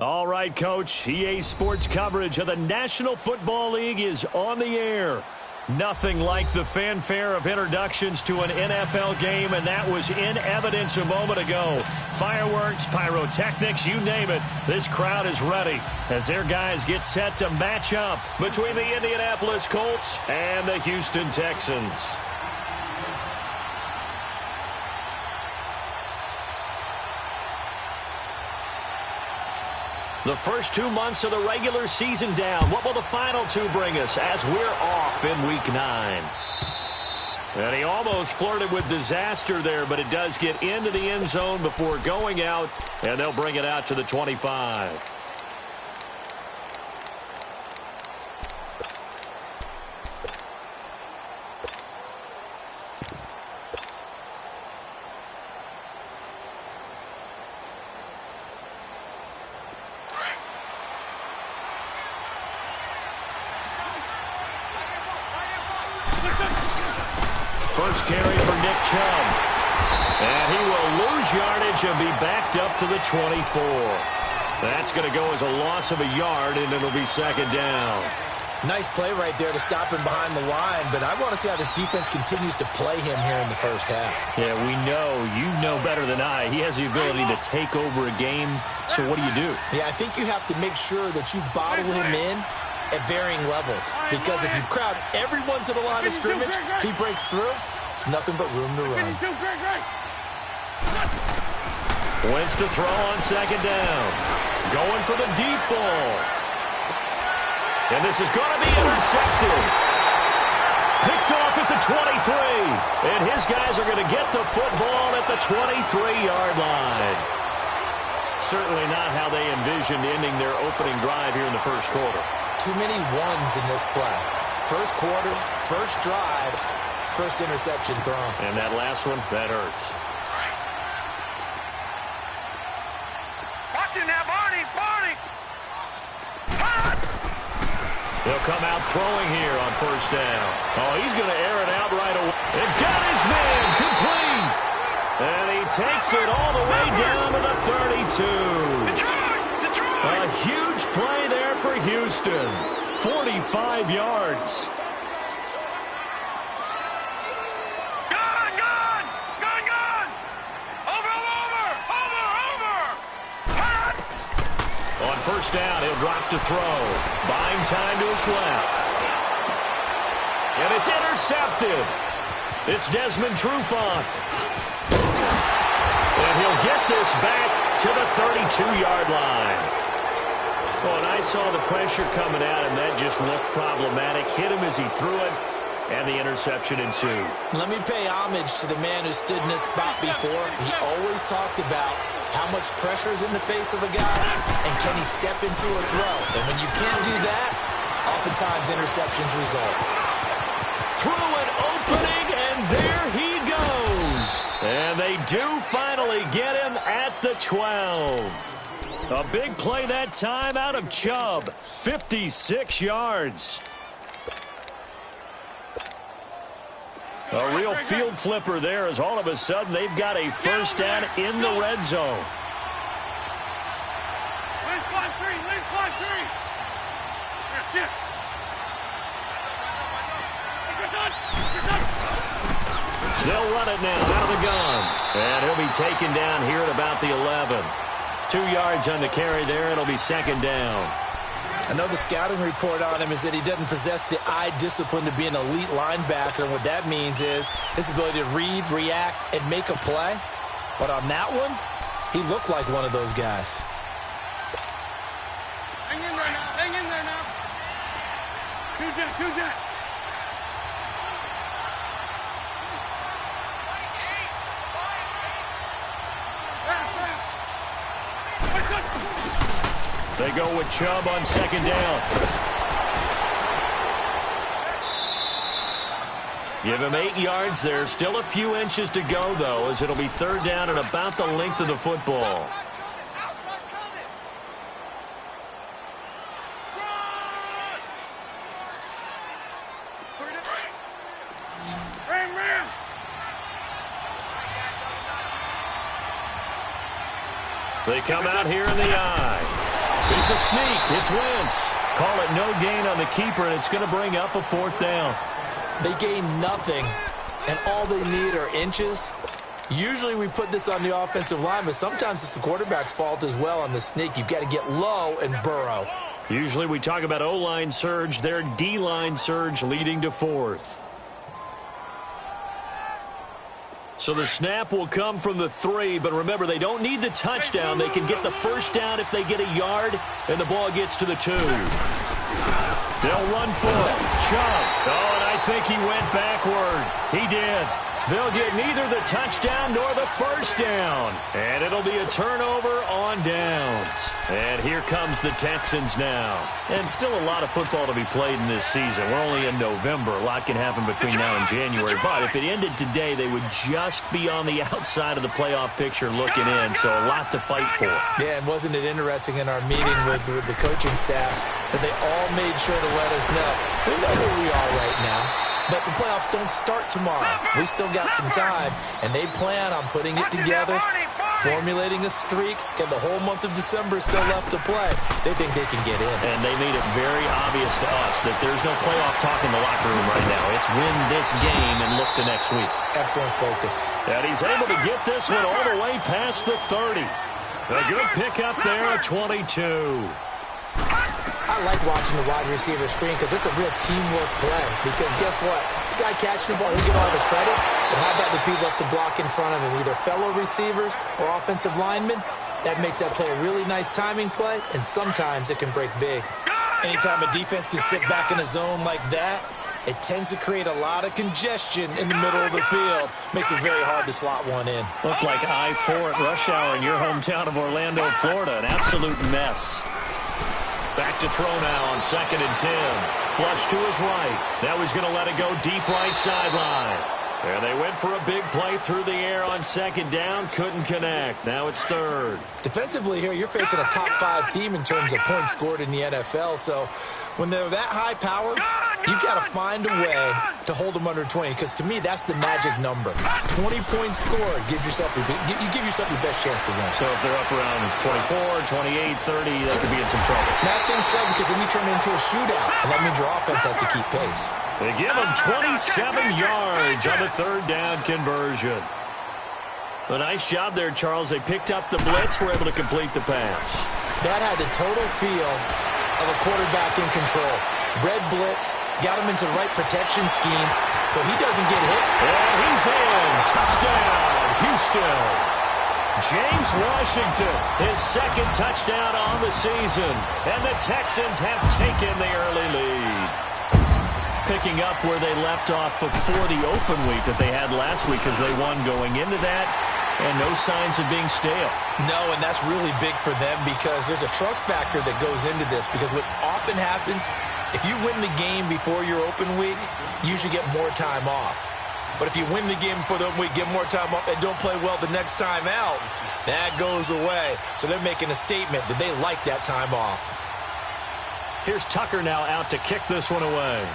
All right, Coach. EA Sports coverage of the National Football League is on the air. Nothing like the fanfare of introductions to an NFL game, and that was in evidence a moment ago. Fireworks, pyrotechnics, you name it. This crowd is ready as their guys get set to match up between the Indianapolis Colts and the Houston Texans. The first 2 months of the regular season down. What will the final two bring us as we're off in Week 9? And he almost flirted with disaster there, but it does get into the end zone before going out, and they'll bring it out to the 25. First carry for Nick Chubb. And he will lose yardage and be backed up to the 24. That's going to go as a loss of a yard, and it'll be second down. Nice play right there to stop him behind the line, but I want to see how this defense continues to play him here in the first half. Yeah, we know. You know better than I. He has the ability to take over a game, so what do you do? Yeah, I think you have to make sure that you bottle him in at varying levels, because if you crowd everyone to the line of scrimmage, if he breaks through, it's nothing but room to run. Wentz to throw on second down. Going for the deep ball. And this is going to be intercepted. Picked off at the 23. And his guys are going to get the football at the 23-yard line. Certainly not how they envisioned ending their opening drive here in the first quarter. Too many ones in this play. First quarter, first drive, first interception thrown. And that last one, that hurts. Watch it now, Barney, Barney! He'll come out throwing here on first down. Oh, he's going to air it out right away. And got his man complete. And he takes it all the way down to the 32. A huge play there for Houston. 45 yards. Gone, gone! Gone, gone! Over, over! Over, over! On first down, he'll drop to throw. Buying time to his left. And it's intercepted. It's Desmond Trufant. And he'll get this back to the 32-yard line. Well, and I saw the pressure coming at him. That just looked problematic. Hit him as he threw it, and the interception ensued. Let me pay homage to the man who stood in this spot before. He always talked about how much pressure is in the face of a guy, and can he step into a throw. And when you can't do that, oftentimes interceptions result. Through an opening, and there he goes. And they do finally get him at the 12. A big play that time out of Chubb. 56 yards. A real field flipper there as all of a sudden they've got a first down in the red zone. Lead fly three. That's it. They'll run it now out of the gun. And he'll be taken down here at about the 11. 2 yards on the carry there. It'll be second down. I know the scouting report on him is that he doesn't possess the eye discipline to be an elite linebacker. And what that means is his ability to read, react, and make a play. But on that one, he looked like one of those guys. Hang in there now. Hang in there now. Two jet. They go with Chubb on second down. Give him 8 yards there. Still a few inches to go, though, as it'll be third down and about the length of the football. They come out here in the eye. It's a sneak. It's Wentz. Call it no gain on the keeper, and it's going to bring up a 4th down. They gain nothing, and all they need are inches. Usually we put this on the offensive line, but sometimes it's the quarterback's fault as well on the sneak. You've got to get low and burrow. Usually we talk about O-line surge. Their D-line surge leading to 4th. So the snap will come from the 3, but remember, they don't need the touchdown. They can get the 1st down if they get a yard, and the ball gets to the 2. They'll run for it. Chubb. Oh, and I think he went backward. He did. They'll get neither the touchdown nor the 1st down. And it'll be a turnover on downs. And here comes the Texans now. And still a lot of football to be played in this season. We're only in November. A lot can happen between now and January. But if it ended today, they would just be on the outside of the playoff picture looking in. So a lot to fight for. Yeah, and wasn't it interesting in our meeting with the coaching staff that they all made sure to let us know. We know where we are right now. But the playoffs don't start tomorrow. We still got some time, and they plan on putting it together, formulating a streak, and the whole month of December is still left to play. They think they can get in. And they made it very obvious to us that there's no playoff talk in the locker room right now. It's win this game and look to next week. Excellent focus. And he's able to get this one all the way past the 30. A good pickup there at 22. I like watching the wide receiver screen because it's a real teamwork play. Because guess what? The guy catching the ball, he'll get all the credit. But how about the people up to block in front of him, either fellow receivers or offensive linemen? That makes that play a really nice timing play, and sometimes it can break big. Anytime a defense can sit back in a zone like that, it tends to create a lot of congestion in the middle of the field. Makes it very hard to slot one in. Looked like I-4 at rush hour in your hometown of Orlando, Florida. An absolute mess. Back to throw now on 2nd and 10. Flush to his right. Now he's going to let it go deep right sideline. And they went for a big play through the air on 2nd down. Couldn't connect. Now it's 3rd. Defensively here, you're facing a top 5 team in terms of points scored in the NFL. So when they're that high powered, you've got to find a way to hold them under 20. Because to me, that's the magic number. 20 points scored gives yourself you give yourself your best chance to win. So if they're up around 24, 28, 30, they could be in some trouble. I think so, because then you turn it into a shootout, and that means your offense has to keep pace. They give them 27 yards on the 3rd down conversion. A nice job there, Charles. They picked up the blitz, were able to complete the pass. That had the total feel of a quarterback in control. Red blitz, got him into the right protection scheme, so he doesn't get hit. And he's in. Touchdown, Houston. James Washington, his 2nd touchdown on the season. And the Texans have taken the early lead. Picking up where they left off before the open week that they had last week as they won going into that. And no signs of being stale. No, and that's really big for them because there's a trust factor that goes into this. Because what often happens, if you win the game before your open week, you usually get more time off. But if you win the game before the open week, get more time off, and don't play well the next time out, that goes away. So they're making a statement that they like that time off. Here's Tucker now out to kick this one away.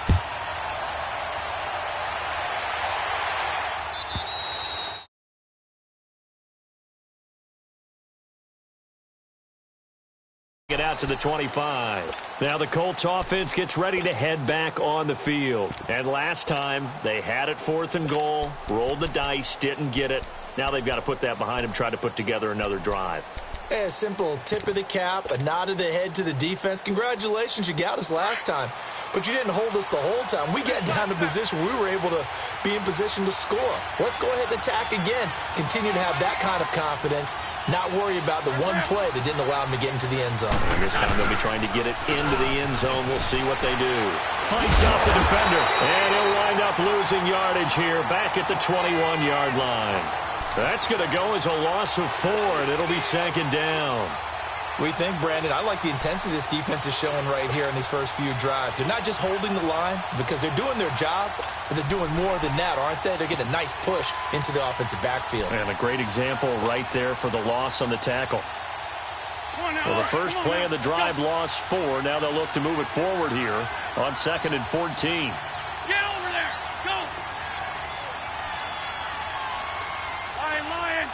Get out to the 25. Now the Colts offense gets ready to head back on the field. And last time, they had it 4th and goal, rolled the dice, didn't get it. Now they've got to put that behind them, try to put together another drive. A simple tip of the cap, a nod of the head to the defense. Congratulations, you got us last time. But you didn't hold us the whole time. We got down to position. We were able to be in position to score. Let's go ahead and attack again. Continue to have that kind of confidence. Not worry about the one play that didn't allow them to get into the end zone. And this time they'll be trying to get it into the end zone. We'll see what they do. Fights off the defender. And he'll wind up losing yardage here back at the 21-yard line. That's going to go as a loss of 4, and it'll be 2nd down. We think, Brandon, I like the intensity this defense is showing right here in these first few drives. They're not just holding the line because they're doing their job, but they're doing more than that, aren't they? They're getting a nice push into the offensive backfield. And a great example right there for the loss on the tackle. Well, the first play of the drive lost 4. Now they'll look to move it forward here on 2nd and 14. Get over there. Go. Lion.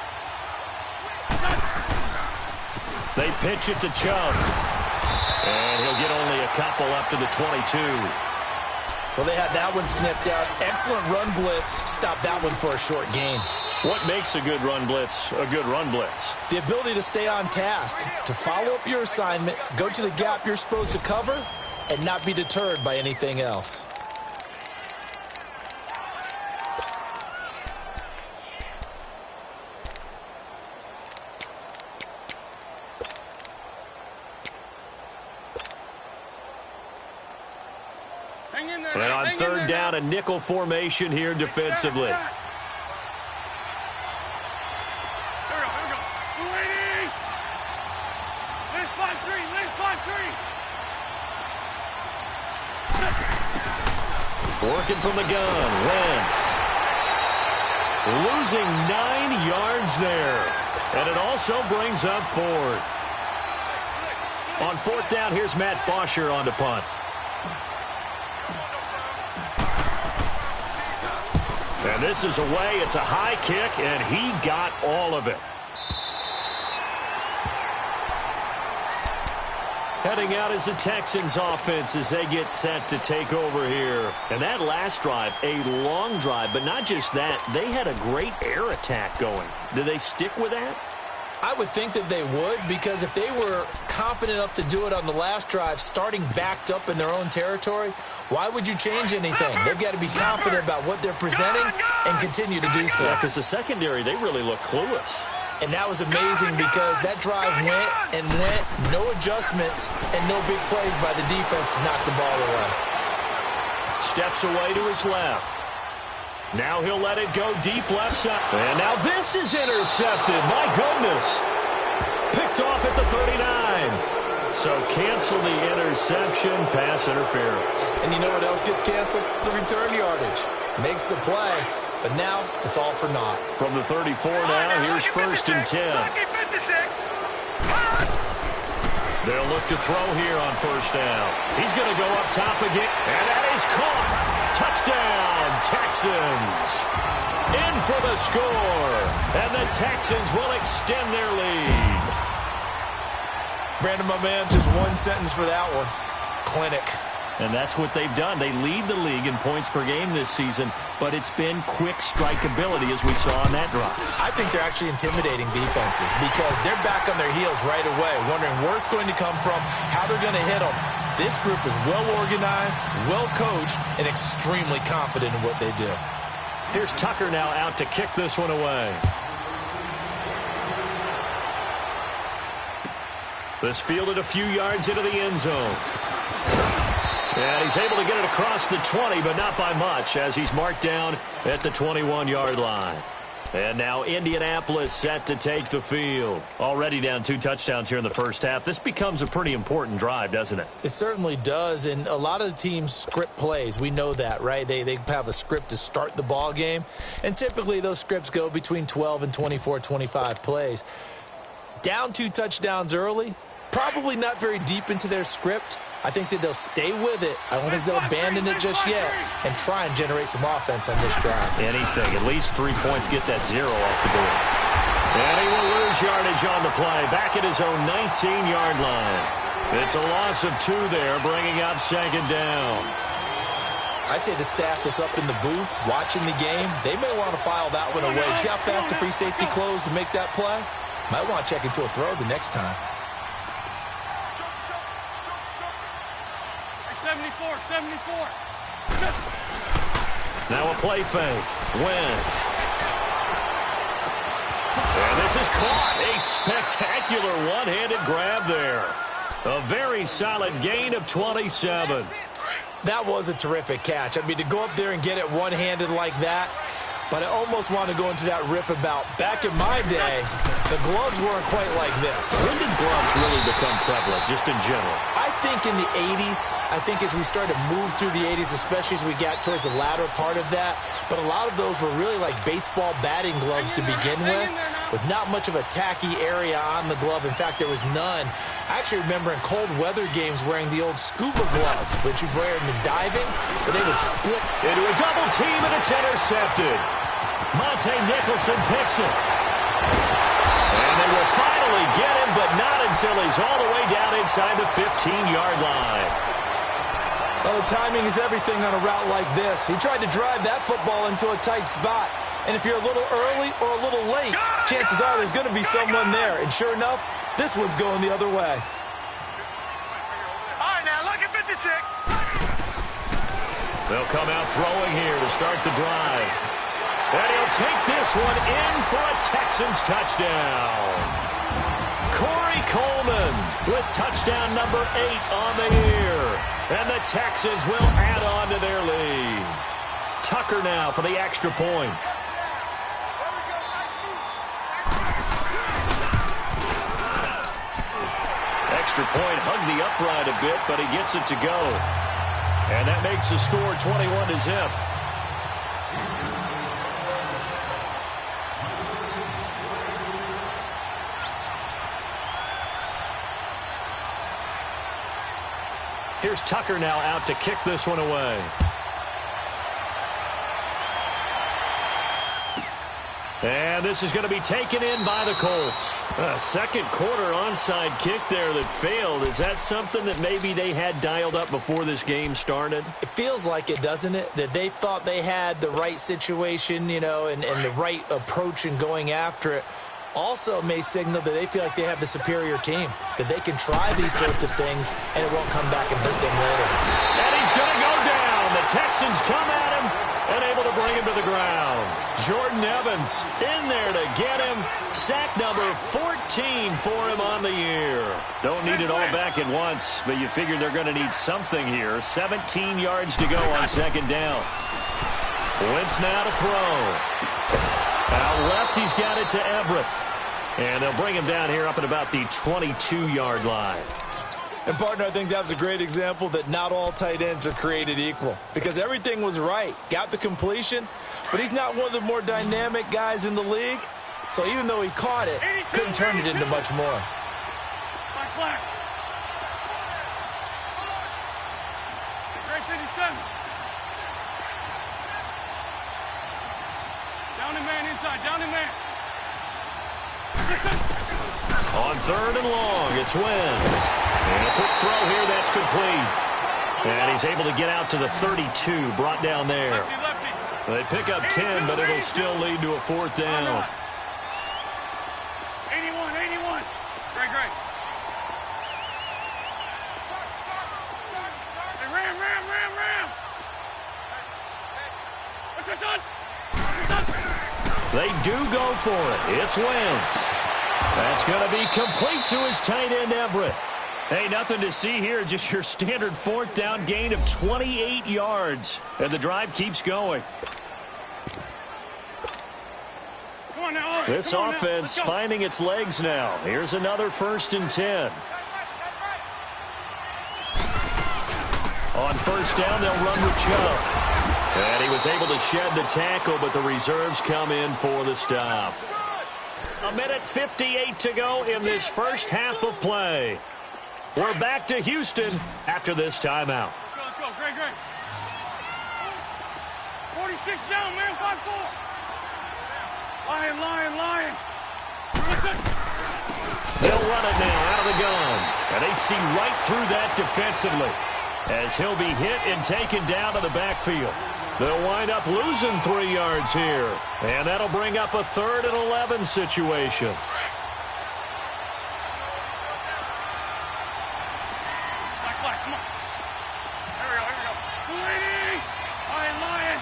They pitch it to Chubb. And he'll get only a couple up to the 22. Well, they had that one sniffed out. Excellent run blitz. Stop that one for a short gain. What makes a good run blitz a good run blitz? The ability to stay on task, to follow up your assignment, go to the gap you're supposed to cover, and not be deterred by anything else. And on third down, a nickel formation here defensively. Here we go. 280. Last 5-3. Last 5-3. Working from the gun. Wentz. Losing 9 yards there. And it also brings up fourth. On fourth down, here's Matt Bosher on the punt. And this is away. It's a high kick, and he got all of it. Heading out is the Texans offense as they get set to take over here. And that last drive, a long drive, but not just that. They had a great air attack going. Do they stick with that? I would think that they would, because if they were competent enough to do it on the last drive, starting backed up in their own territory, why would you change anything? They've got to be confident about what they're presenting and continue to do so. Yeah, because the secondary, they really look clueless. And that was amazing because that drive went and went, no adjustments, and no big plays by the defense to knock the ball away. Steps away to his left. Now he'll let it go deep left side. And now this is intercepted. My goodness. Picked off at the 39. So cancel the interception, pass interference. And you know what else gets canceled? The return yardage. Makes the play, but now it's all for naught. From the 34 now, here's first and 10. They'll look to throw here on first down. He's going to go up top again. And that is caught. Touchdown, Texans. In for the score. And the Texans will extend their lead. Brandon, my man, just one sentence for that one. Clinic. And that's what they've done. They lead the league in points per game this season, but it's been quick strikeability as we saw on that drive. I think they're actually intimidating defenses because they're back on their heels right away, wondering where it's going to come from, how they're going to hit them. This group is well organized, well coached, and extremely confident in what they do. Here's Tucker now out to kick this one away. This fielded a few yards into the end zone. And he's able to get it across the 20, but not by much, as he's marked down at the 21-yard line. And now Indianapolis set to take the field. Already down 2 touchdowns here in the first half. This becomes a pretty important drive, doesn't it? It certainly does, and a lot of the teams script plays. We know that, right? They have a script to start the ball game, and typically those scripts go between 12 and 24, 25 plays. Down 2 touchdowns early, probably not very deep into their script. I think that they'll stay with it. I don't think they'll abandon it just yet and try and generate some offense on this drive. Anything. At least 3 points. Get that 0 off the board. And he will lose yardage on the play. Back at his own 19-yard line. It's a loss of 2 there, bringing up second down. I'd say the staff that's up in the booth watching the game, they may want to file that one away. See how fast the free safety closed to make that play? Might want to check into a throw the next time. 74. Now a play fake. Wentz. And this is caught. A spectacular one-handed grab there. A very solid gain of 27. That was a terrific catch. I mean, to go up there and get it one-handed like that, but I almost want to go into that riff about back in my day, the gloves weren't quite like this. When did gloves really become prevalent, just in general? I think in the 80s. I think as we started to move through the 80s, especially as we got towards the latter part of that. But a lot of those were really like baseball batting gloves to begin with not much of a tacky area on the glove. In fact, there was none. I actually remember in cold weather games wearing the old scuba gloves, which you'd wear in diving, but they would split. Into a double team, and it's intercepted. Monte Nicholson picks it. And they will finally get him, but not until he's all the way down inside the 15-yard line. Well, the timing is everything on a route like this. He tried to drive that football into a tight spot. And if you're a little early or a little late, chances are there's going to be someone there. And sure enough, this one's going the other way. All right, now look at 56. They'll come out throwing here to start the drive. And he'll take this one in for a Texans touchdown. Corey Coleman with touchdown number 8 on the year. And the Texans will add on to their lead. Tucker now for the extra point. Extra point hugged the upright a bit, but he gets it to go. And that makes the score 21-0. Here's Tucker now out to kick this one away. And this is going to be taken in by the Colts. A second quarter onside kick there that failed. Is that something that maybe they had dialed up before this game started? It feels like it, doesn't it? That they thought they had the right situation, you know, and the right approach in going after it. Also may signal that they feel like they have the superior team, that they can try these sorts of things and it won't come back and hurt them later. And he's going to go down. The Texans come at him and able to bring him to the ground. Jordan Evans in there to get him. Sack number 14 for him on the year. Don't need it all back at once, but you figure they're going to need something here. 17 yards to go on second down. Wentz now to throw. Out left, he's got it to Everett. And they'll bring him down here up at about the 22-yard line. And, partner, I think that was a great example that not all tight ends are created equal. Because everything was right. Got the completion, but he's not one of the more dynamic guys in the league. So even though he caught it, couldn't turn it into much more. Black. Great 57. Down the man inside. Down the man. On third and long, it's Wentz. And a quick throw here, that's complete. And he's able to get out to the 32, brought down there. Lefty. They pick up 10, but it'll still lead to a fourth down. 81. Great. Hey, ram. What's this on? They do go for it. It's Wentz. That's going to be complete to his tight end, Everett. Hey, nothing to see here. Just your standard fourth down gain of 28 yards. And the drive keeps going. Come on now. This offense finding its legs now. Here's another 1st and 10. On first down, they'll run with Chubb. And he was able to shed the tackle, but the reserves come in for the stop. 1:58 to go in this first half of play. We're back to Houston after this timeout. Let's go. Great. 46 down, man. 5-4. Lion. They'll run it now out of the gun. And they see right through that defensively as he'll be hit and taken down to the backfield. They'll wind up losing 3 yards here. And that'll bring up a 3rd and 11 situation. Black, come on. Here we go. Lady! Lion.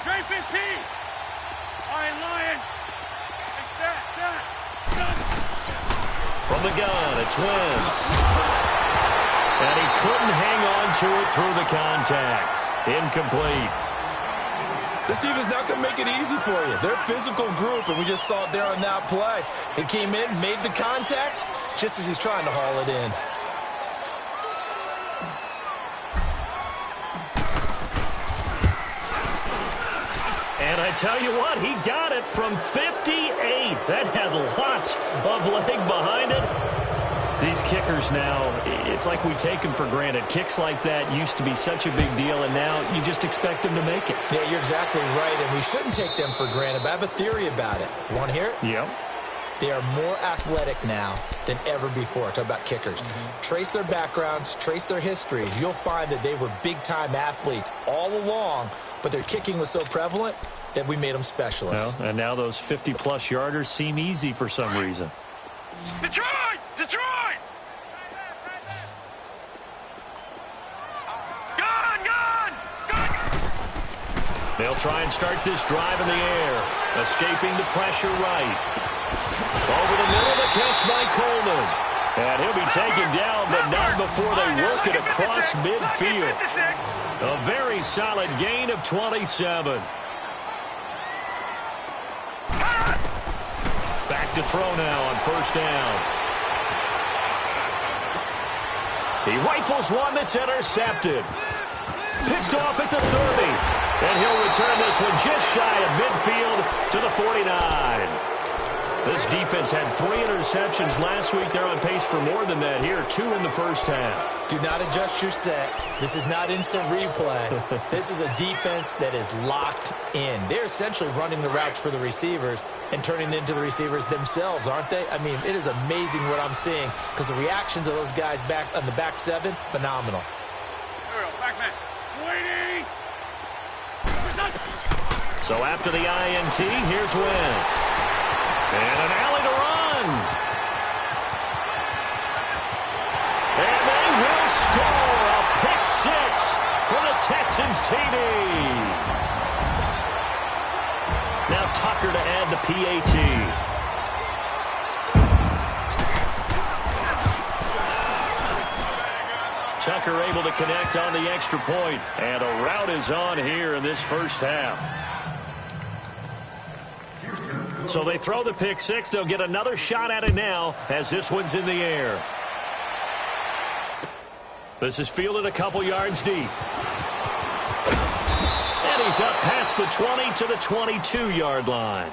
Great 15. Lion. Hey, stat. From the gun, it's Wentz. And he couldn't hang on to it through the contact. Incomplete. This defense not going to make it easy for you. They're a physical group, and we just saw it there on that play. He came in, made the contact, just as he's trying to haul it in. And I tell you what, he got it from 58. That had lots of leg behind it. These kickers now, it's like we take them for granted. Kicks like that used to be such a big deal, and now you just expect them to make it. Yeah, you're exactly right, and we shouldn't take them for granted, but I have a theory about it. You want to hear it? Yep. They are more athletic now than ever before. Talk about kickers. Trace their backgrounds, trace their histories. You'll find that they were big-time athletes all along, but their kicking was so prevalent that we made them specialists. Well, and now those 50-plus yarders seem easy for some reason. Detroit! Detroit! Gone! They'll try and start this drive in the air, escaping the pressure right. Over the middle, the catch by Coleman. And he'll be taken down, but not before they work it across midfield. A very solid gain of 27. Back to throw now on first down. He rifles one that's intercepted. Picked off at the 30. And he'll return this one just shy of midfield to the 49. This defense had 3 interceptions last week. They're on pace for more than that here. 2 in the first half. Do not adjust your set. This is not instant replay. This is a defense that is locked in. They're essentially running the routes for the receivers and turning into the receivers themselves, aren't they? I mean, it is amazing what I'm seeing because the reactions of those guys back on the back 7, phenomenal. Back man. Waiting. So after the INT, here's Wentz. And an alley to run. And they will score a pick 6 for the Texans TD. Now Tucker to add the PAT. Tucker able to connect on the extra point. And a rout is on here in this first half. So they throw the pick 6. They'll get another shot at it now as this one's in the air. This is fielded a couple yards deep. And he's up past the 20 to the 22-yard line.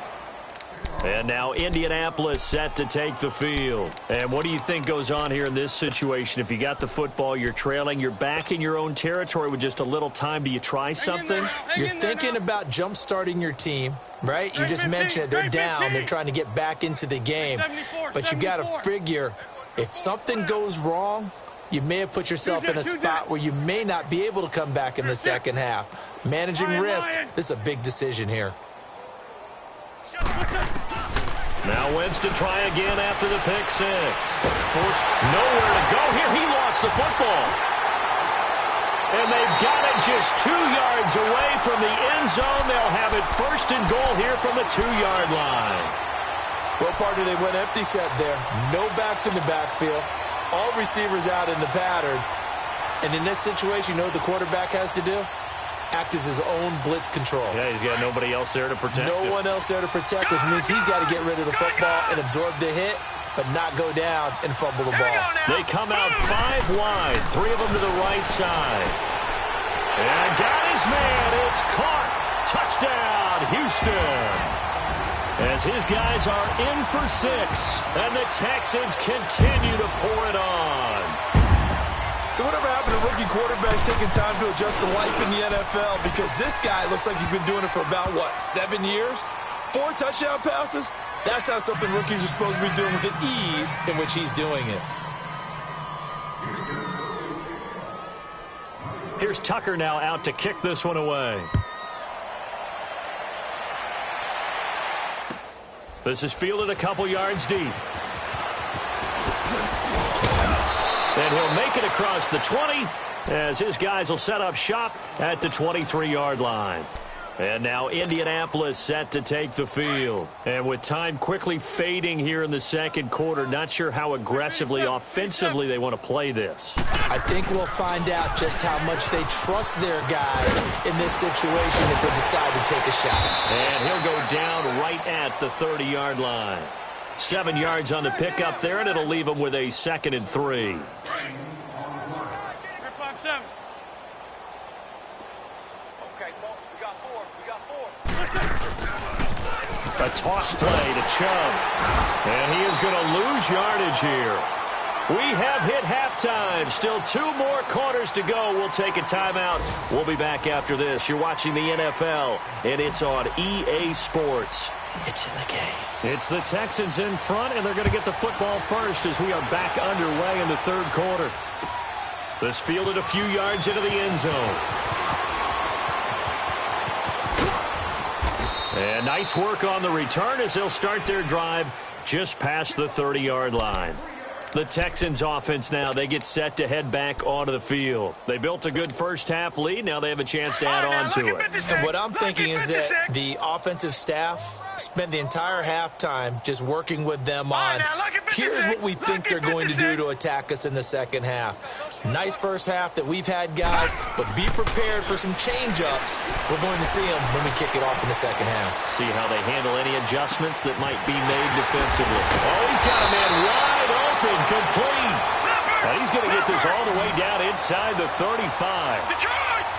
And now Indianapolis set to take the field. And what do you think goes on here in this situation? If you got the football, you're trailing, you're back in your own territory with just a little time. Do you try something? You're thinking about jump-starting your team, right? You just mentioned it. They're down. They're trying to get back into the game. But you got to figure if something goes wrong, you may have put yourself in a spot where you may not be able to come back in the second half. Managing risk, this is a big decision here. Now Wentz to try again after the pick 6. Forced nowhere to go here. He lost the football. And they've got it just 2 yards away from the end zone. They'll have it first and goal here from the 2-yard line. Well, partner, they went empty set there. No backs in the backfield. All receivers out in the pattern. And in this situation, you know what the quarterback has to do? Act as his own blitz control. Yeah, he's got nobody else there to protect him. No one else there to protect, which means he's got to get rid of the football and absorb the hit, but not go down and fumble the ball. They come out 5 wide, 3 of them to the right side. And got his man. It's caught. Touchdown, Houston. As his guys are in for 6, and the Texans continue to pour it on. So whatever happened to rookie quarterbacks taking time to adjust to life in the NFL? Because this guy looks like he's been doing it for about, 7 years? 4 touchdown passes? That's not something rookies are supposed to be doing with the ease in which he's doing it. Here's Tucker now out to kick this one away. This is fielded a couple yards deep. And he'll make it across the 20 as his guys will set up shop at the 23-yard line. And now Indianapolis set to take the field. And with time quickly fading here in the second quarter, not sure how aggressively, offensively they want to play this. I think we'll find out just how much they trust their guys in this situation if they decide to take a shot. And he'll go down right at the 30-yard line. 7 yards on the pickup there, and it'll leave him with a 2nd and 3. 5-7. Okay, we got 4. A toss play to Chubb. And he is going to lose yardage here. We have hit halftime. Still 2 more quarters to go. We'll take a timeout. We'll be back after this. You're watching the NFL, and it's on EA Sports. It's in the game. It's the Texans in front, and they're going to get the football first as we are back underway in the third quarter. This fielded a few yards into the end zone. And nice work on the return as they'll start their drive just past the 30-yard line. The Texans offense now, they get set to head back onto the field. They built a good first-half lead. Now they have a chance to add on to it. And what I'm thinking is that the offensive staff spent the entire halftime just working with them on, here's what we think they're going to do to attack us in the second half. Nice first half that we've had, guys, but be prepared for some change-ups. We're going to see them when we kick it off in the second half. See how they handle any adjustments that might be made defensively. Oh, he's got a man wide open, complete. And he's going to get this all the way down inside the 35.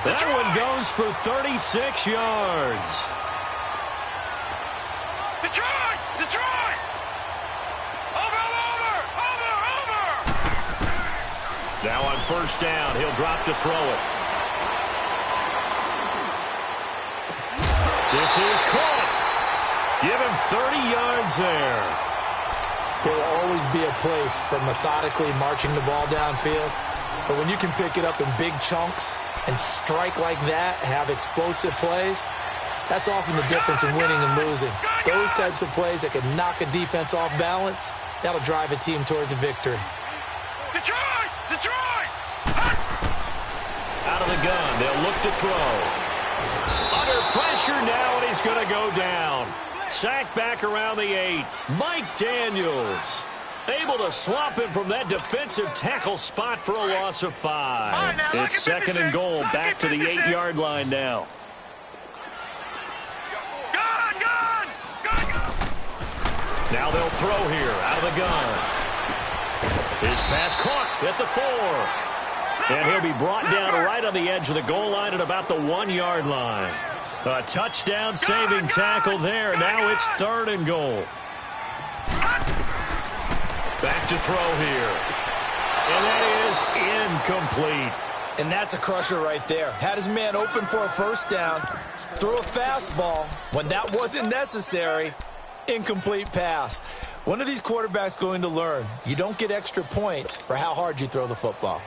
That one goes for 36 yards. Detroit! Over! Now on first down, he'll drop to throw it. This is caught. Give him 30 yards there. There will always be a place for methodically marching the ball downfield. But when you can pick it up in big chunks and strike like that, have explosive plays, that's often the difference in winning and losing. Those types of plays that can knock a defense off balance, that'll drive a team towards a victory. Detroit! Out of the gun, they'll look to throw. Under pressure now, and he's going to go down. Sacked back around the 8. Mike Daniels able to swap him from that defensive tackle spot for a loss of 5. It's second and goal, back to the 8-yard line now. Now they'll throw here, out of the gun. His pass caught at the 4. And he'll be brought down right on the edge of the goal line at about the 1-yard line. A touchdown-saving tackle there. Now it's third and goal. Back to throw here. And that is incomplete. And that's a crusher right there. Had his man open for a first down. Threw a fastball when that wasn't necessary. Incomplete pass. One of these quarterbacks going to learn. You don't get extra points for how hard you throw the football.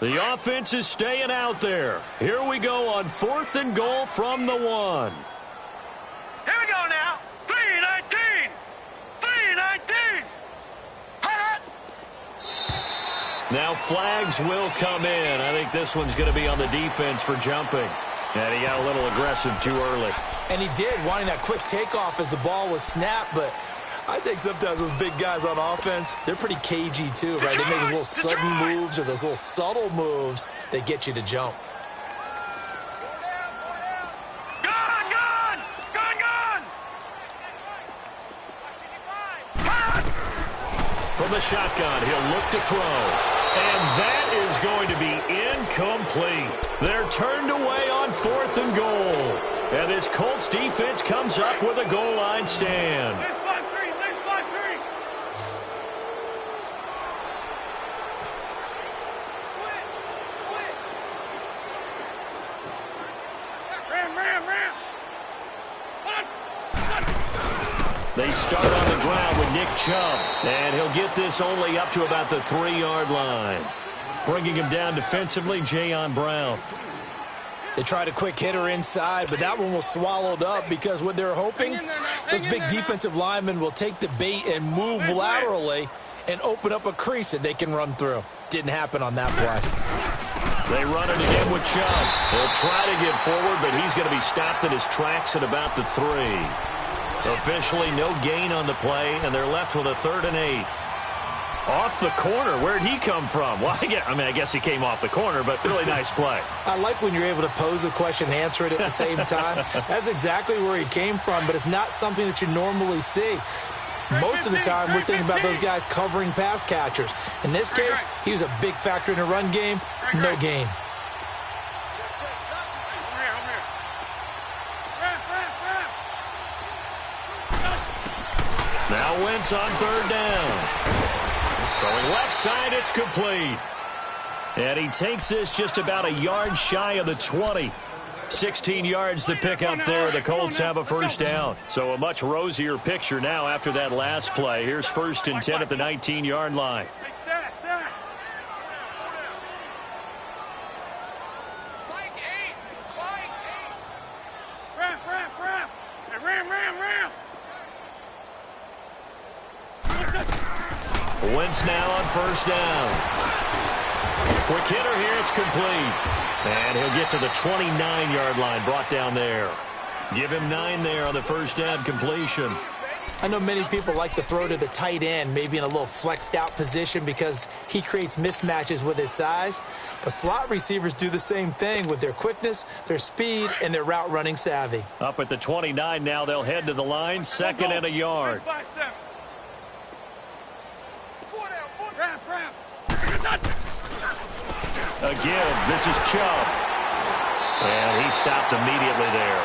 The offense is staying out there. Here we go on fourth and goal from the 1. Here we go now. 3-19. 3-19. Now flags will come in. I think this one's going to be on the defense for jumping. And he got a little aggressive too early. And he did, wanting that quick takeoff as the ball was snapped. But I think sometimes those big guys on offense, they're pretty cagey too, right? They make those little sudden moves or those little subtle moves that get you to jump. Gun! From the shotgun, he'll look to throw. And that is going to be incomplete. They're turned away on fourth and goal. And this Colts defense comes up with a goal line stand. Let's 5-3. Ram. They start on the ground with Nick Chubb. And he'll get this only up to about the 3-yard line. Bringing him down defensively, Jayon Brown. They tried a quick hitter inside, but that one was swallowed up because what they're hoping, those big defensive linemen will take the bait and move laterally and open up a crease that they can run through. Didn't happen on that play. They run it again with Chubb. He'll try to get forward, but he's going to be stopped in his tracks at about the 3. Officially no gain on the play, and they're left with a 3rd and 8. Off the corner. Where'd he come from? Well, I guess he came off the corner, but really nice play. I like when you're able to pose a question and answer it at the same time. That's exactly where he came from, but it's not something that you normally see. Most of the time, we're thinking about those guys covering pass catchers. In this case, he was a big factor in the run game. No gain. Now Wentz on third down. Throwing left side, it's complete. And he takes this just about a yard shy of the 20. 16 yards to pick up there. The Colts have a first down. So a much rosier picture now after that last play. Here's 1st and 10 at the 19-yard line. Wentz now on first down. Quick hitter here, it's complete. And he'll get to the 29-yard line, brought down there. Give him 9 there on the first down completion. I know many people like to throw to the tight end, maybe in a little flexed out position because he creates mismatches with his size. But slot receivers do the same thing with their quickness, their speed, and their route running savvy. Up at the 29 now, they'll head to the line, 2nd and a yard. A give. This is Chubb. And he stopped immediately there.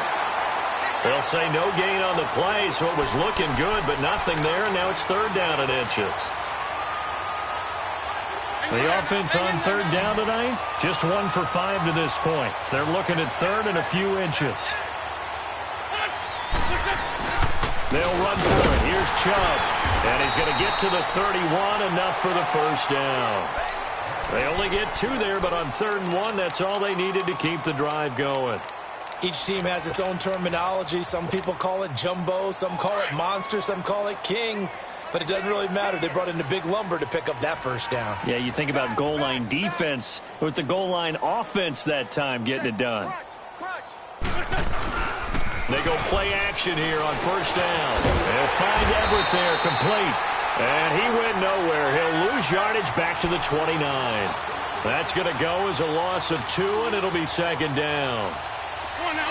They'll say no gain on the play, so it was looking good, but nothing there, and now it's 3rd down and inches. The offense on 3rd down tonight, just 1 for 5 to this point. They're looking at 3rd and a few inches. They'll run for it. Here's Chubb. And he's going to get to the 31, enough for the first down. They only get 2 there, but on 3rd and 1, that's all they needed to keep the drive going. Each team has its own terminology. Some people call it jumbo, some call it monster, some call it king. But it doesn't really matter. They brought in the big lumber to pick up that first down. Yeah, you think about goal line defense with the goal line offense that time getting it done. They go play action here on first down. They'll find Everett there, complete. And he went nowhere. He'll lose yardage back to the 29. That's going to go as a loss of 2, and it'll be 2nd down.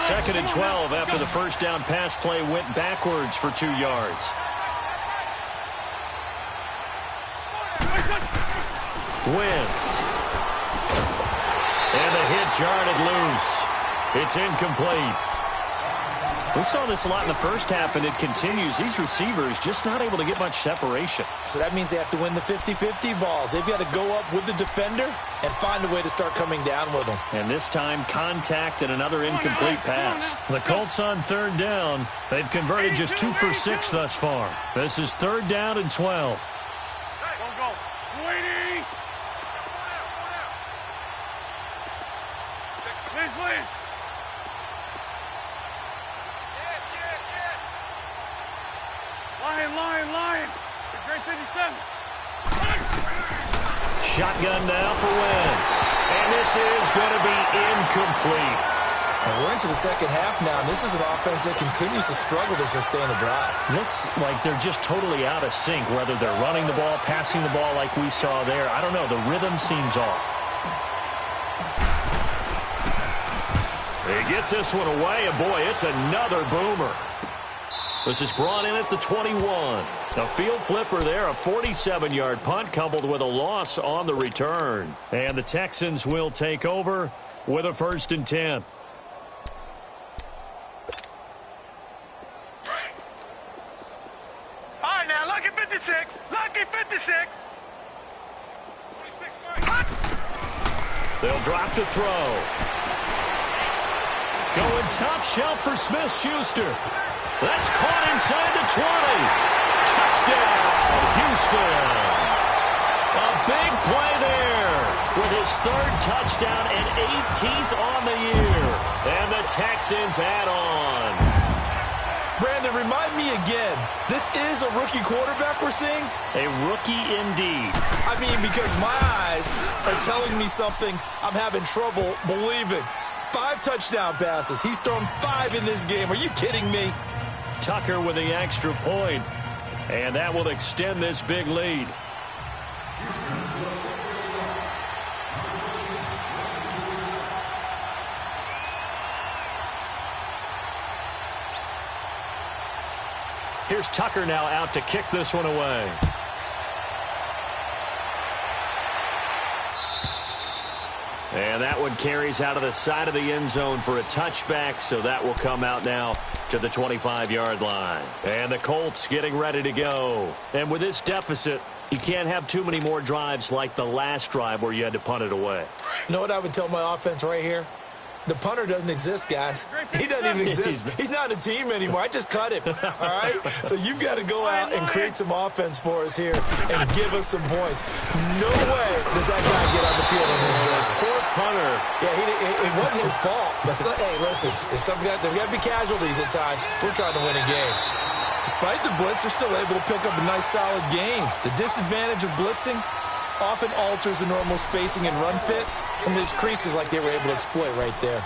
2nd and 12 after the first down pass play went backwards for 2 yards. Wentz. And the hit jarred it loose. It's incomplete. We saw this a lot in the first half, and it continues. These receivers just not able to get much separation. So that means they have to win the 50-50 balls. They've got to go up with the defender and find a way to start coming down with them. And this time, contact and another incomplete pass. The Colts on 3rd down. They've converted just 2 for 6 thus far. This is 3rd down and 12. Go. Waiting. Please. Lion. Great 57. Shotgun now for Wentz. And this is going to be incomplete. And we're into the second half now, and this is an offense that continues to struggle to sustain a drive. Looks like they're just totally out of sync, whether they're running the ball, passing the ball like we saw there. I don't know. The rhythm seems off. He gets this one away, and boy, it's another boomer. This is brought in at the 21. A field flipper there, a 47-yard punt coupled with a loss on the return. And the Texans will take over with a 1st and 10. All right, now, lucky 56. Lucky 56. They'll drop to throw. Going top shelf for Smith-Schuster. That's caught inside the 20. Touchdown, Houston. A big play there with his 3rd touchdown and 18th on the year. And the Texans add on. Brandon, remind me again, this is a rookie quarterback we're seeing? A rookie indeed. I mean, because my eyes are telling me something I'm having trouble believing. 5 touchdown passes. He's thrown 5 in this game. Are you kidding me? Tucker with the extra point, and that will extend this big lead. Here's Tucker now out to kick this one away. And that one carries out of the side of the end zone for a touchback, so that will come out now to the 25-yard line. And the Colts getting ready to go. And with this deficit, you can't have too many more drives like the last drive where you had to punt it away. You know what I would tell my offense right here? The punter doesn't exist, guys. He doesn't even exist. He's not a team anymore. I just cut him, all right? So you've got to go out and create some offense for us here and give us some points. No way does that guy get on the field on this drive. Poor punter. Yeah, it wasn't his fault. But hey, listen, there's got to be casualties at times. We're trying to win a game. Despite the blitz, they're still able to pick up a nice, solid game. The disadvantage of blitzing often alters the normal spacing and run fits, and there's creases like they were able to exploit right there.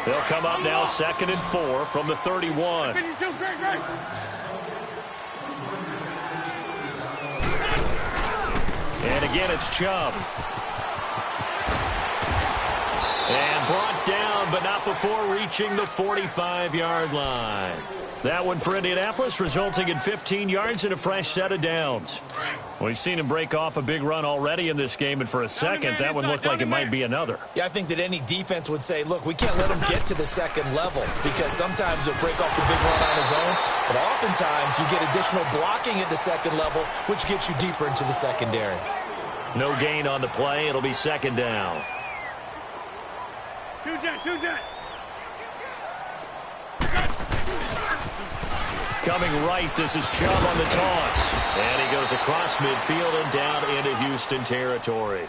They'll come up now 2nd and 4 from the 31. And again, it's Chubb. And brought down, but not before reaching the 45-yard line. That one for Indianapolis, resulting in 15 yards and a fresh set of downs. We've seen him break off a big run already in this game, and for a second, that one looked like it might be another. Yeah, I think that any defense would say, look, we can't let him get to the second level because sometimes he'll break off the big run on his own, but oftentimes you get additional blocking at the second level, which gets you deeper into the secondary. No gain on the play. It'll be 2nd down. Two-jet. Coming right, this is Chubb on the toss. And he goes across midfield and down into Houston territory.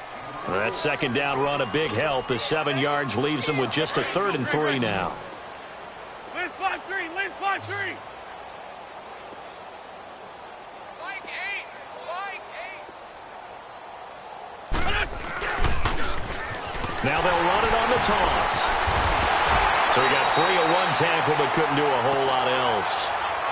That 2nd down run, a big help as 7 yards leaves him with just a 3rd and 3 now. Let's 5-3. Let's 5-3. Now they'll run it on the toss. So he got free of one tackle but couldn't do a whole lot else.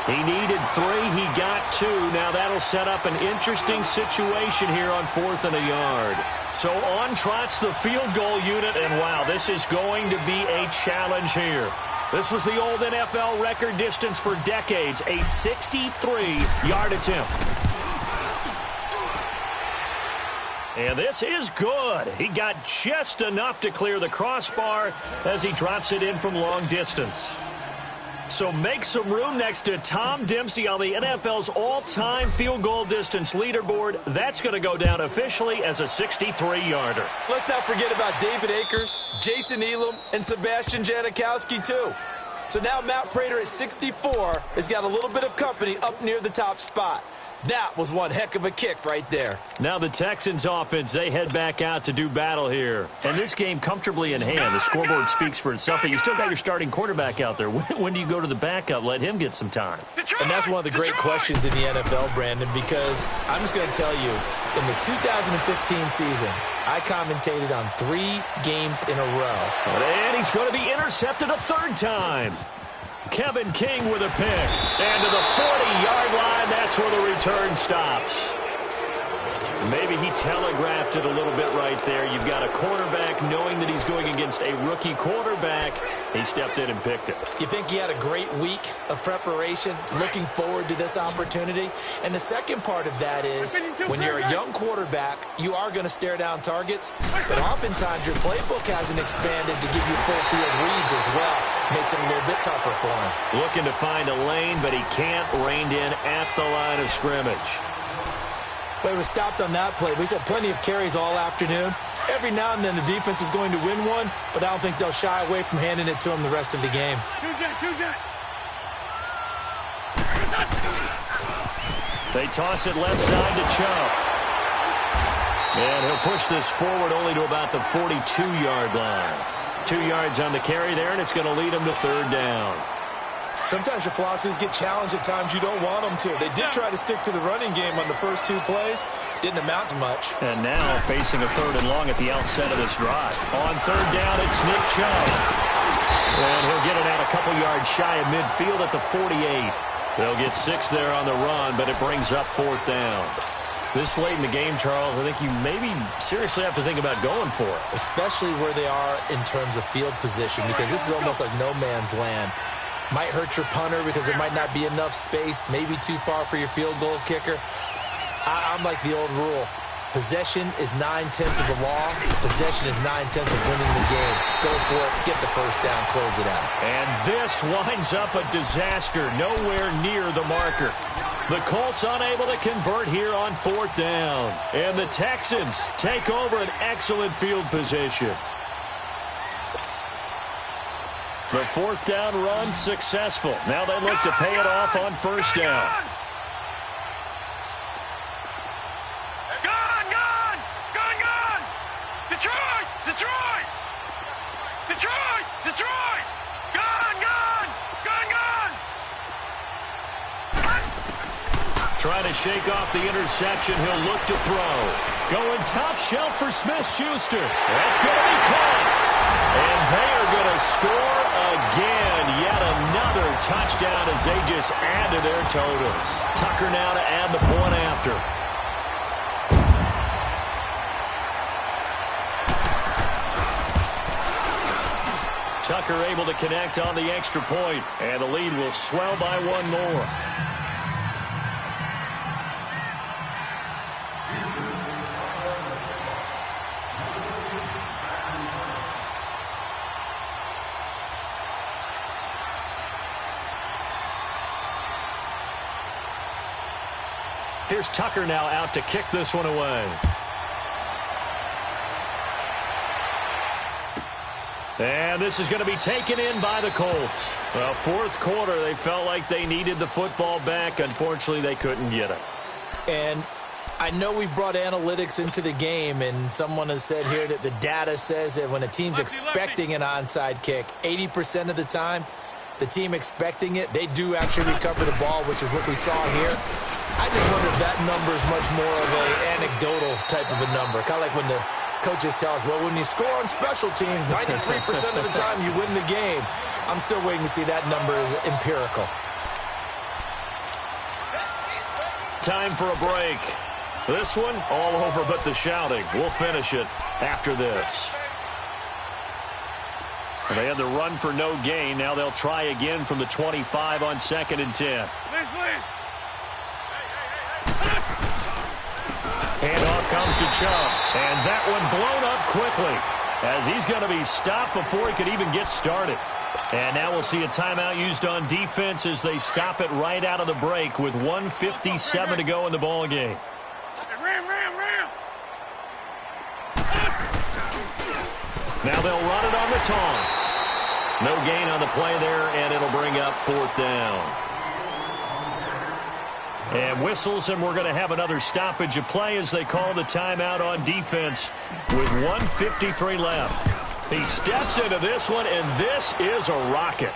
He needed 3. He got 2. Now that'll set up an interesting situation here on 4th and a yard. So on trots the field goal unit, and wow, this is going to be a challenge here. This was the old NFL record distance for decades, a 63-yard attempt. And this is good. He got just enough to clear the crossbar as he drops it in from long distance. So make some room next to Tom Dempsey on the NFL's all-time field goal distance leaderboard. That's going to go down officially as a 63-yarder. Let's not forget about David Akers, Jason Elam, and Sebastian Janikowski, too. So now Matt Prater at 64 has got a little bit of company up near the top spot. That was one heck of a kick right there. Now the Texans offense, they head back out to do battle here. And this game comfortably in hand. The scoreboard speaks for itself, but you still got your starting quarterback out there. When do you go to the backup? Let him get some time. And that's one of the great questions in the NFL, Brandon, because I'm just going to tell you, in the 2015 season, I commentated on 3 games in a row. And he's going to be intercepted a 3rd time. Kevin King with a pick. And to the 40-yard line, that's where the return stops. Maybe he telegraphed it a little bit right there. You've got a quarterback knowing that he's going against a rookie quarterback. He stepped in and picked it. You think he had a great week of preparation, looking forward to this opportunity? And the second part of that is, when you're a young quarterback, you are going to stare down targets, but oftentimes your playbook hasn't expanded to give you full field reads as well. Makes it a little bit tougher for him. Looking to find a lane, but he can't reined in at the line of scrimmage. But he was stopped on that play. But he's had plenty of carries all afternoon. Every now and then the defense is going to win one, but I don't think they'll shy away from handing it to him the rest of the game. Two-jet. They toss it left side to Chubb. And he'll push this forward only to about the 42-yard line. 2 yards on the carry there, and it's going to lead him to 3rd down. Sometimes your philosophies get challenged at times you don't want them to. They did try to stick to the running game on the first 2 plays. Didn't amount to much. And now facing a 3rd and long at the outset of this drive. On 3rd down, it's Nick Chubb. And he'll get it out a couple yards shy of midfield at the 48. They'll get 6 there on the run, but it brings up 4th down. This late in the game, Charles, I think you maybe seriously have to think about going for it. Especially where they are in terms of field position, because this is almost like no man's land. Might hurt your punter because there might not be enough space, maybe too far for your field goal kicker. I'm like the old rule. Possession is 9/10 of the law. Possession is 9/10 of winning the game. Go for it. Get the first down. Close it out. And this winds up a disaster. Nowhere near the marker. The Colts unable to convert here on 4th down. And the Texans take over an excellent field position. The 4th down run successful. Now they look to pay it off on 1st down. Detroit! Gone! Trying to shake off the interception. He'll look to throw. Going top shelf for Smith-Schuster. That's going to be caught. And they are going to score again. Yet another touchdown as they just add to their totals. Tucker now to add the point after. Tucker able to connect on the extra point, and the lead will swell by one more. Here's Tucker now out to kick this one away. And this is going to be taken in by the Colts. Well, 4th quarter, they felt like they needed the football back. Unfortunately, they couldn't get it. And I know we brought analytics into the game, and someone has said here that the data says that when a team's expecting an onside kick, 80% of the time, the team expecting it, they do actually recover the ball, which is what we saw here. I just wonder if that number is much more of an anecdotal type of a number, kind of like when the coaches tell us, well, when you score on special teams, 93% of the time you win the game. I'm still waiting to see that number is empirical. Time for a break. This one, all over but the shouting. We'll finish it after this. They had the run for no gain. Now they'll try again from the 25 on 2nd and 10. Handoff comes to Chubb. And that one blown up quickly as he's going to be stopped before he could even get started. And now we'll see a timeout used on defense as they stop it right out of the break with 1:57 to go in the ball game. Ram. Now they'll run it on the toss. No gain on the play there, and it'll bring up 4th down. And whistles, and we're going to have another stoppage of play as they call the timeout on defense with 1:53 left. He steps into this one, and this is a rocket.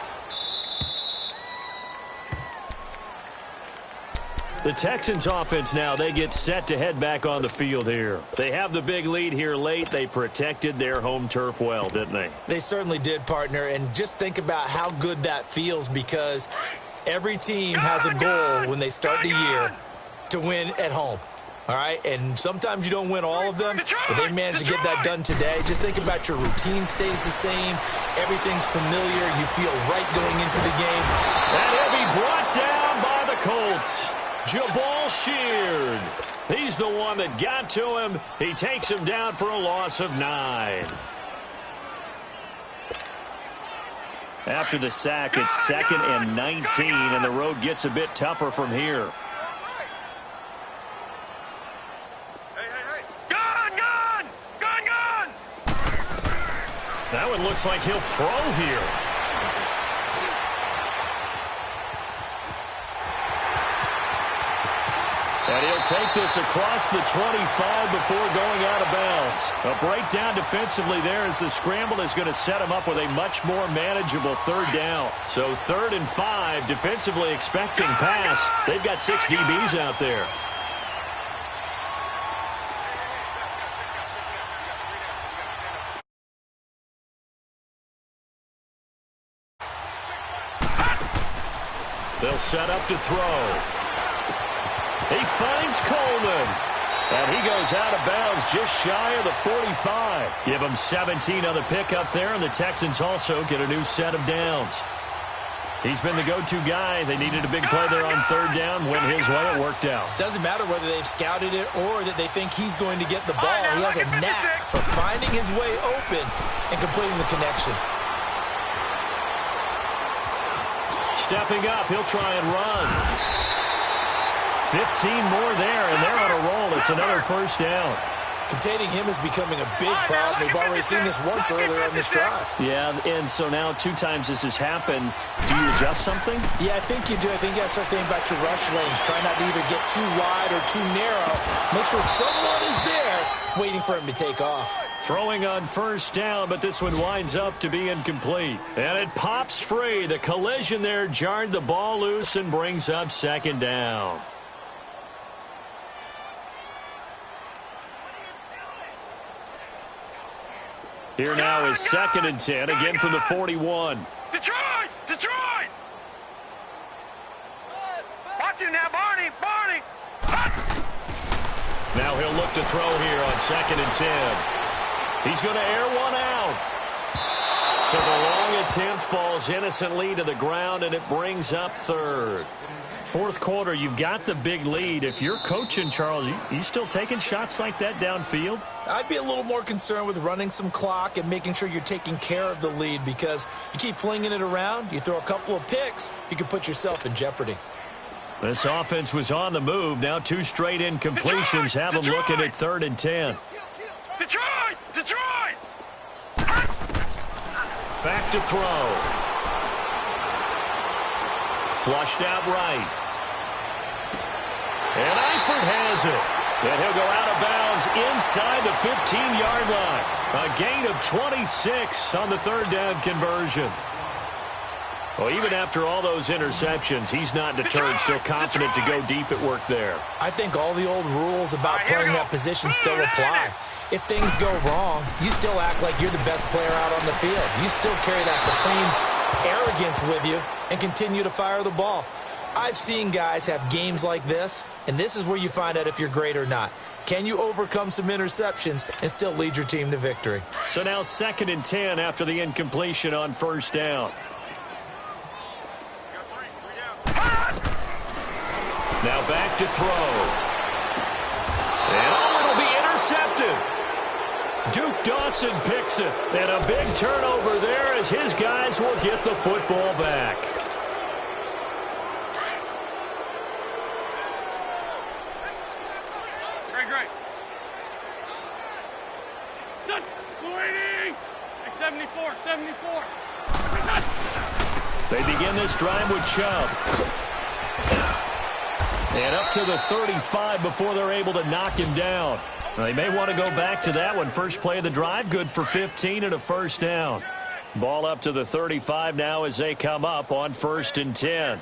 The Texans offense now, they get set to head back on the field here. They have the big lead here late. They protected their home turf well, didn't they? They certainly did, partner, and just think about how good that feels because every team has a goal when they start the year to win at home. All right, and sometimes you don't win all of them, but they managed to get that done today. Just think about your routine stays the same. Everything's familiar. You feel right going into the game. And he'll be brought down by the Colts. Jabal Sheard. He's the one that got to him. He takes him down for a loss of 9. After the sack, it's 2nd and 19, and the road gets a bit tougher from here. That one looks like he'll throw here. And he'll take this across the 25 before going out of bounds. A breakdown defensively there as the scramble is going to set him up with a much more manageable 3rd down. So 3rd and 5, defensively expecting pass. They've got 6 DBs out there. They'll set up to throw. He finds Coleman. And he goes out of bounds just shy of the 45. Give him 17 on the pickup there, and the Texans also get a new set of downs. He's been the go-to guy. They needed a big play there on third down. Went his way. It worked out. Doesn't matter whether they've scouted it or that they think he's going to get the ball. He has a knack for finding his way open and completing the connection. Stepping up, he'll try and run. 15 more there, and they're on a roll. It's another first down. Containing him is becoming a big problem. We've already seen this once earlier on this drive. Yeah, and so now 2 times this has happened. Do you adjust something? Yeah, I think you do. I think you got to start thinking about your rush lanes. Try not to either get too wide or too narrow. Make sure someone is there waiting for him to take off. Throwing on first down, but this one winds up to be incomplete. And it pops free. The collision there jarred the ball loose and brings up second down. Here now is 2nd and 10, again from the 41. Detroit! Detroit! Watch it now, Barney! Barney! Now he'll look to throw here on 2nd and 10. He's going to air one out. So the long attempt falls innocently to the ground, and it brings up 3rd. 4th quarter, you've got the big lead. If you're coaching, Charles, you still taking shots like that downfield? I'd be a little more concerned with running some clock and making sure you're taking care of the lead, because you keep flinging it around, you throw a couple of picks, you could put yourself in jeopardy. This offense was on the move. Now 2 straight incompletions have them looking at 3rd and 10. Detroit! Detroit! Back to throw. Flushed out right. And Eifert has it. And he'll go out of bounds inside the 15-yard line. A gain of 26 on the 3rd down conversion. Well, even after all those interceptions, he's not deterred, still confident to go deep at work there. I think all the old rules about playing that position still apply. If things go wrong, you still act like you're the best player out on the field. You still carry that supreme arrogance with you and continue to fire the ball. I've seen guys have games like this, and this is where you find out if you're great or not. Can you overcome some interceptions and still lead your team to victory? So now 2nd and 10 after the incompletion on first down. Now back to throw. And it'll be intercepted. Duke Dawson picks it. And a big turnover there as his guys will get the football back. Great. 74. They begin this drive with Chubb. And up to the 35 before they're able to knock him down. Now, they may want to go back to that one. First play of the drive, good for 15 and a first down. Ball up to the 35 now as they come up on 1st and 10.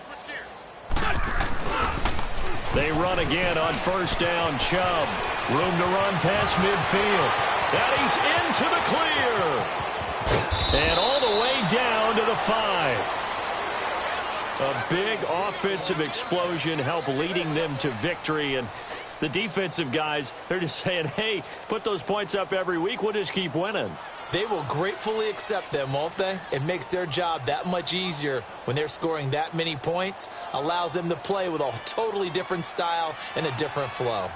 They run again on first down. Chubb. Room to run past midfield. And he's into the clear. And all the way down to the 5. A big offensive explosion helped leading them to victory. And the defensive guys, they're just saying, hey, put those points up every week. We'll just keep winning. They will gratefully accept them, won't they? It makes their job that much easier when they're scoring that many points. Allows them to play with a totally different style and a different flow.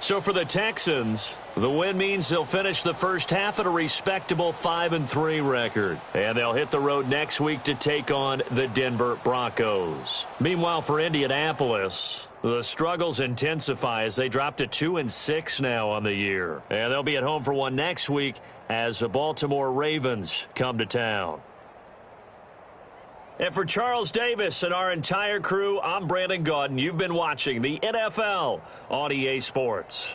So for the Texans, the win means they'll finish the first half at a respectable 5-3 record. And they'll hit the road next week to take on the Denver Broncos. Meanwhile, for Indianapolis, the struggles intensify as they drop to 2-6 now on the year. And they'll be at home for one next week as the Baltimore Ravens come to town. And for Charles Davis and our entire crew, I'm Brandon Gaudin. You've been watching the NFL on EA Sports.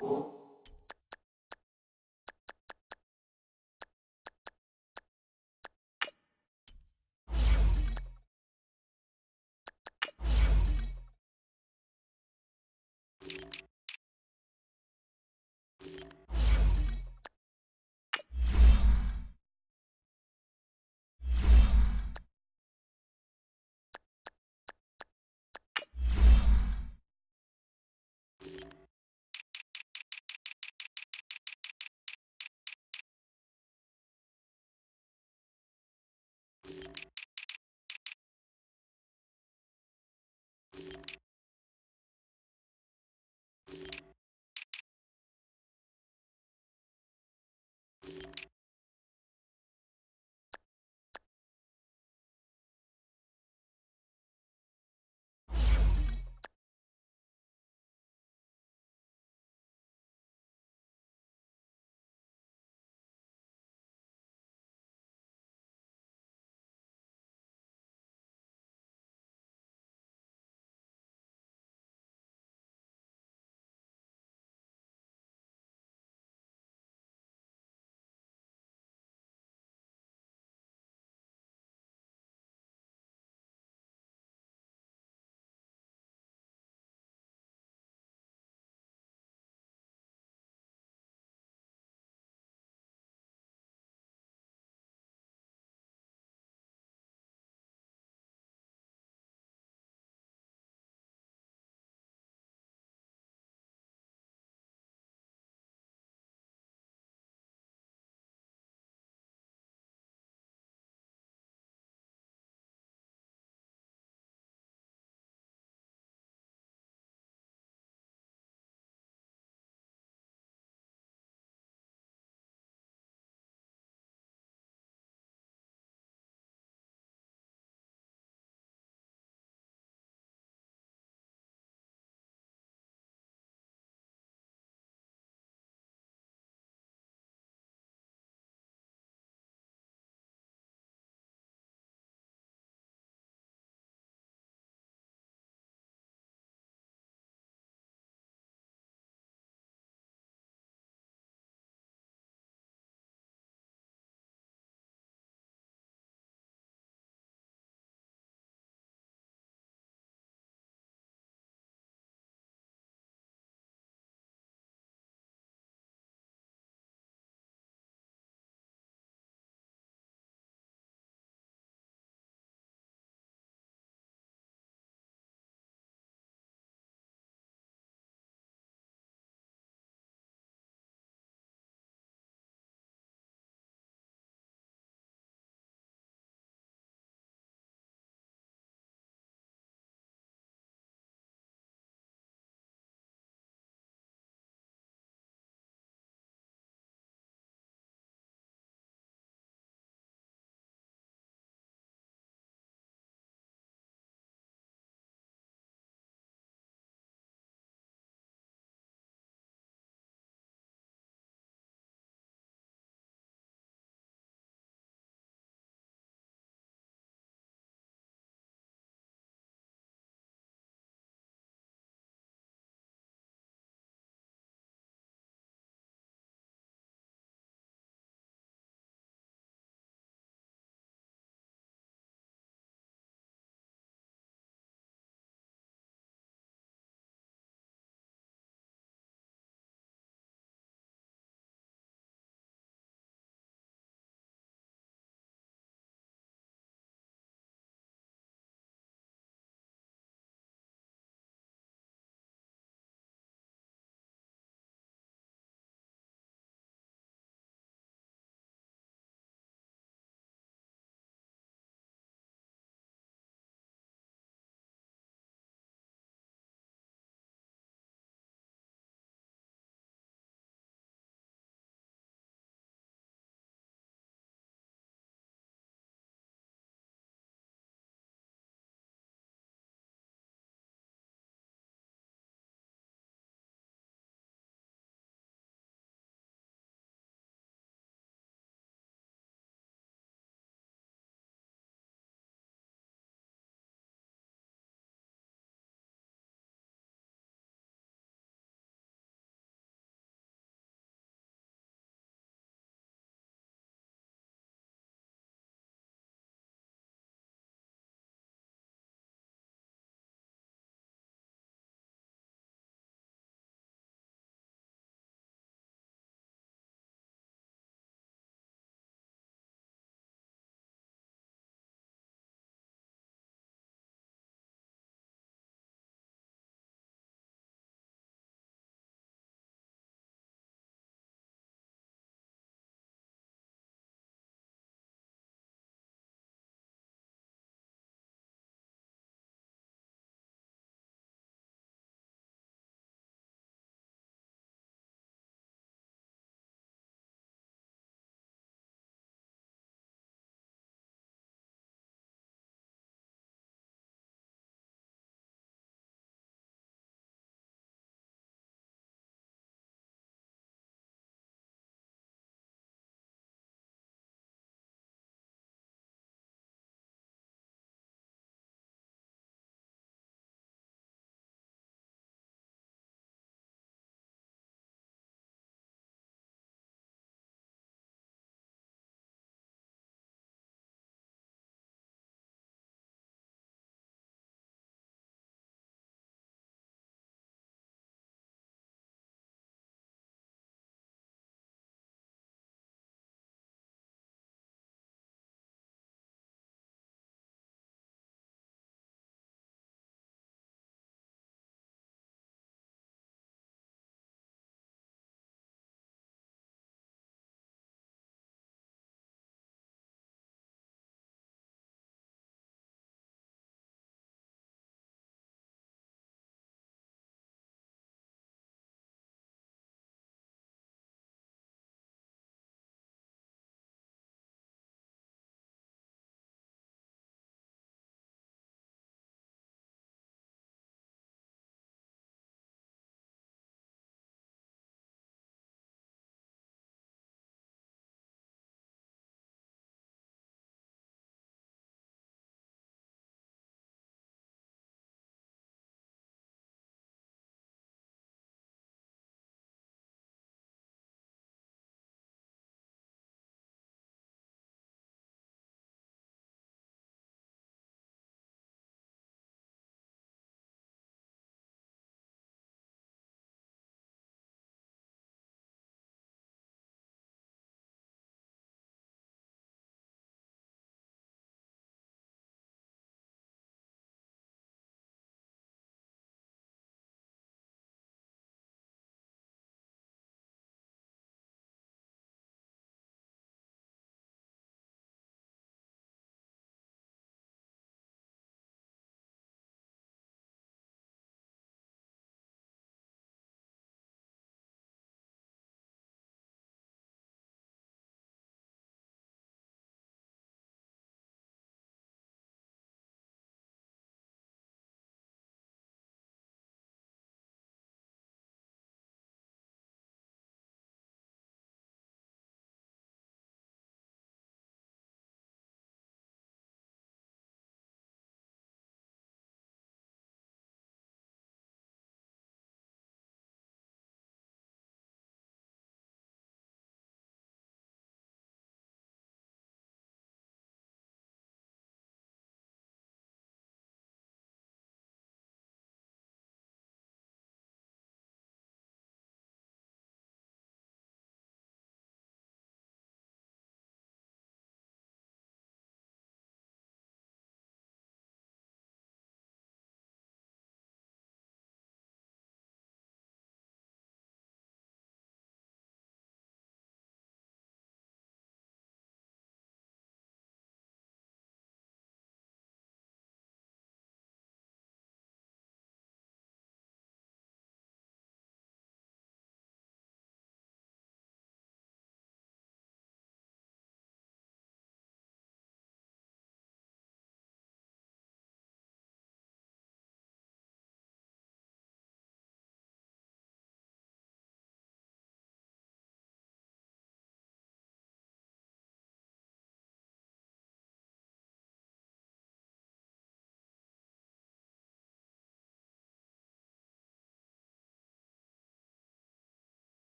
you.